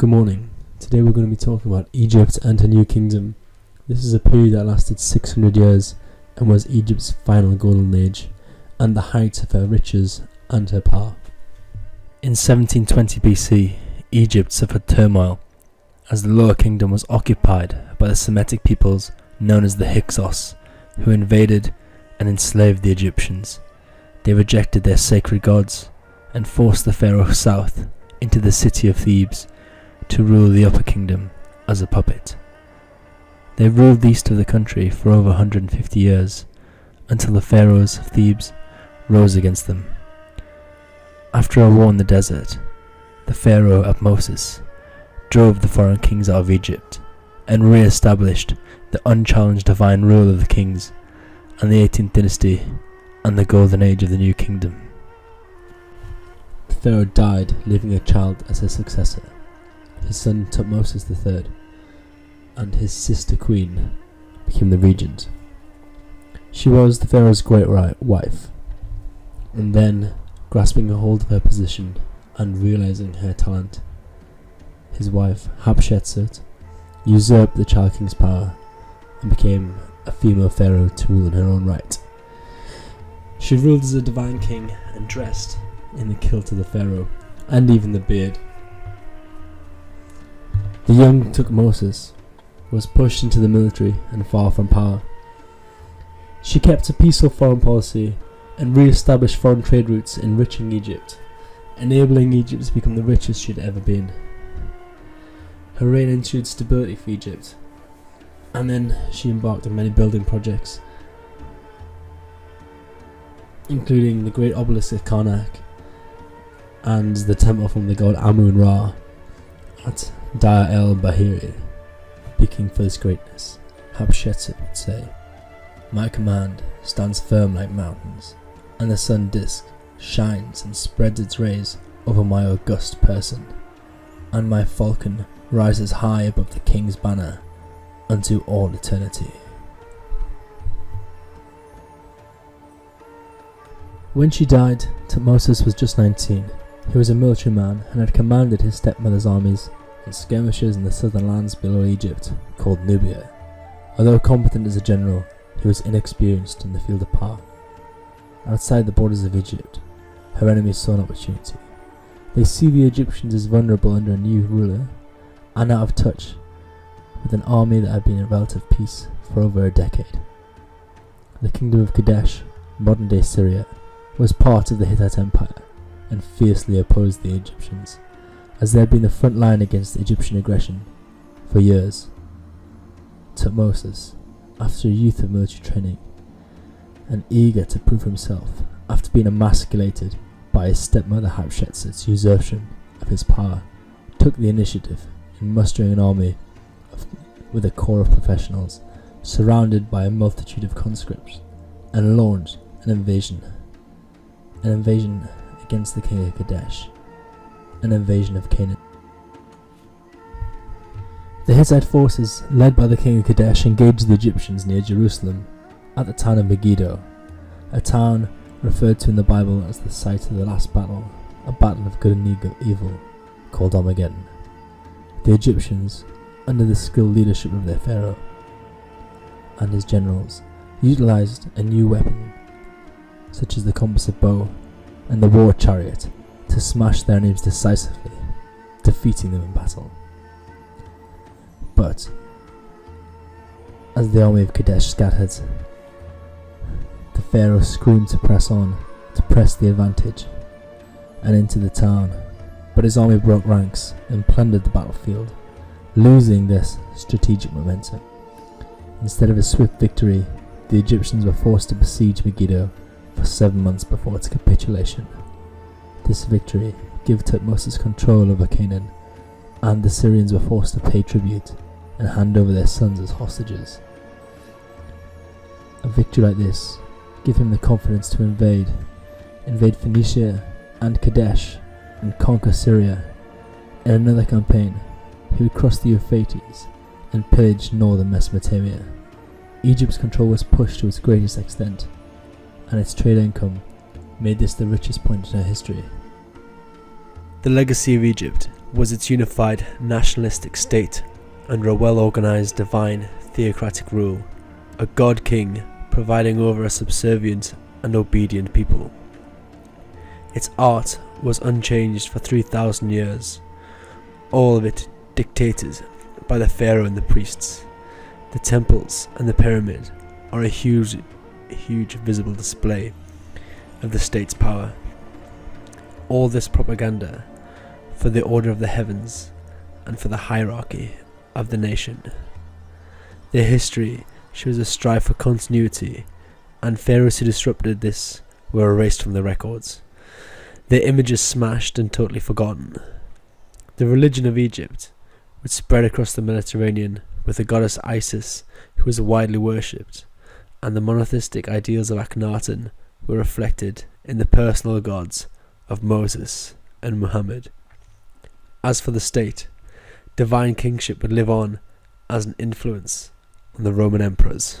Good morning. Today we're going to be talking about Egypt and her new kingdom. This is a period that lasted 600 years and was Egypt's final golden age and the height of her riches and her power. In 1720 BC, Egypt suffered turmoil as the lower kingdom was occupied by the Semitic peoples known as the Hyksos, who invaded and enslaved the Egyptians. They rejected their sacred gods and forced the pharaoh south into the city of Thebes to rule the upper kingdom as a puppet. They ruled east of the country for over 150 years, until the pharaohs of Thebes rose against them. After a war in the desert, the pharaoh Moses drove the foreign kings out of Egypt and re-established the unchallenged divine rule of the kings and the 18th dynasty and the golden age of the new kingdom. The pharaoh died, leaving a child as his successor. His son Tutmosis III and his sister queen became the regent. She was the pharaoh's great wife, and then, grasping a hold of her position and realizing her talent, his wife Hatshepsut usurped the child king's power and became a female pharaoh to rule in her own right. She ruled as a divine king and dressed in the kilt of the pharaoh and even the beard. The young Tutmosis was pushed into the military and far from power. She kept a peaceful foreign policy and re-established foreign trade routes, enriching Egypt, enabling Egypt to become the richest she had ever been. Her reign ensured stability for Egypt, and then she embarked on many building projects, including the great obelisk at Karnak and the temple from the god Amun-Ra at Deir el-Bahiri. Speaking for this greatness, Hatshepsut would say, "My command stands firm like mountains, and the sun disk shines and spreads its rays over my august person, and my falcon rises high above the king's banner unto all eternity." When she died, Tutmosis was just 19. He was a military man and had commanded his stepmother's armies in skirmishes in the southern lands below Egypt, called Nubia. Although competent as a general, he was inexperienced in the field of power. Outside the borders of Egypt, her enemies saw an opportunity. They see the Egyptians as vulnerable under a new ruler and out of touch with an army that had been in relative peace for over a decade. The kingdom of Kadesh, modern-day Syria, was part of the Hittite Empire and fiercely opposed the Egyptians, as they had been the front line against Egyptian aggression for years. Tutmosis, after a youth of military training and eager to prove himself after being emasculated by his stepmother Hatshepsut's usurpation of his power, took the initiative in mustering an army with a core of professionals surrounded by a multitude of conscripts, and launched an invasion against the king of Kadesh, an invasion of Canaan. The Hittite forces, led by the king of Kadesh, engaged the Egyptians near Jerusalem at the town of Megiddo, a town referred to in the Bible as the site of the last battle, a battle of good and evil, called Armageddon. The Egyptians, under the skilled leadership of their pharaoh and his generals, utilized a new weapon, such as the composite bow and the war chariot, to smash their enemies decisively, defeating them in battle. But as the army of Kadesh scattered, the pharaoh screamed to press on, to press the advantage, and into the town. But his army broke ranks and plundered the battlefield, losing this strategic momentum. Instead of a swift victory, the Egyptians were forced to besiege Megiddo for 7 months before its capitulation. This victory gave Tutmosis control over Canaan, and the Syrians were forced to pay tribute and hand over their sons as hostages. A victory like this gave him the confidence to invade Phoenicia and Kadesh and conquer Syria. In another campaign, he would cross the Euphrates and pillage northern Mesopotamia. Egypt's control was pushed to its greatest extent, and its trade income made this the richest point in her history. The legacy of Egypt was its unified nationalistic state under a well-organized divine theocratic rule, a god-king providing over a subservient and obedient people. Its art was unchanged for 3,000 years, all of it dictated by the pharaoh and the priests. The temples and the pyramid are a huge visible display of the state's power. All this propaganda for the order of the heavens and for the hierarchy of the nation. Their history shows a strive for continuity, and pharaohs who disrupted this were erased from the records. Their images smashed and totally forgotten. The religion of Egypt, which spread across the Mediterranean with the goddess Isis, who was widely worshipped, and the monotheistic ideals of Akhenaten were reflected in the personal gods of Moses and Muhammad. As for the state, divine kingship would live on as an influence on the Roman emperors.